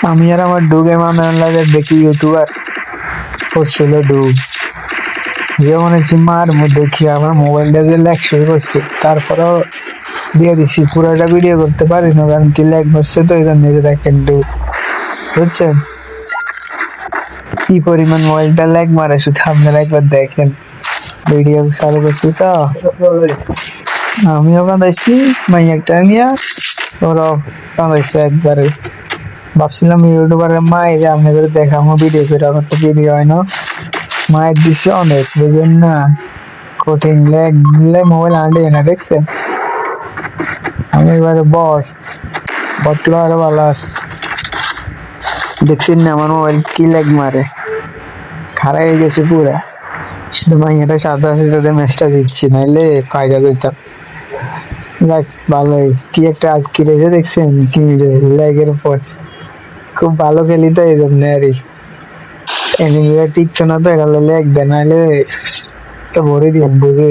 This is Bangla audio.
আমি আর আমার ডু গেম অনলাইনে দেখি ইউটিউবার করছিল ডু যেমন হচ্ছে মার দেখি আমার মোবাইলটা যে ল্যাগ শুরু করছে, তারপরেও দিয়ে দিছি। পুরোটা ভিডিও করতে পারি না কারণ কি ল্যাগ মারছে, তো এই জন্য দেখেন ডু, বুঝছেন কি পরিমাণ মোবাইলটা ল্যাগ মারে, শুধু আপনারা একবার দেখেন। ভিডিও চালু করছি তো আমিও বাঁধাইছি মাইয়াটা নিয়ে, ওরাও বাঁধাইছে একবারে। ভাবছিলাম ইউটিউবারের মায়ের আমি করে দেখামো ভিডিও করে, আমার তো ভিডিও হয় না। মায়ের দিছে অনেক, বুঝলেন না, কঠিন ল্যাগ দিলে মোবাইল আনবে না, দেখছেন। আমি এবারে বটলো আরো ভালো আছে, দেখছেন না আমার মোবাইল কি ল্যাগ মারে, খারাপ হয়ে গেছে পুরা। শুধু মাইয়াটা সাথে আছে যাতে ম্যাচটা দিচ্ছি, নাইলে ফায়দা দিতাম। দেখ ভালোই কি একটা আটকে রয়েছে, দেখছেন কি ল্যাগের উপর। খুব ভালো খেলি তো এই জন্য আরই, এনিমিরা টিকছে না তো, এটা ল্যাগ দেয়, নাহলে তো ভরে দিয়ে বুঝে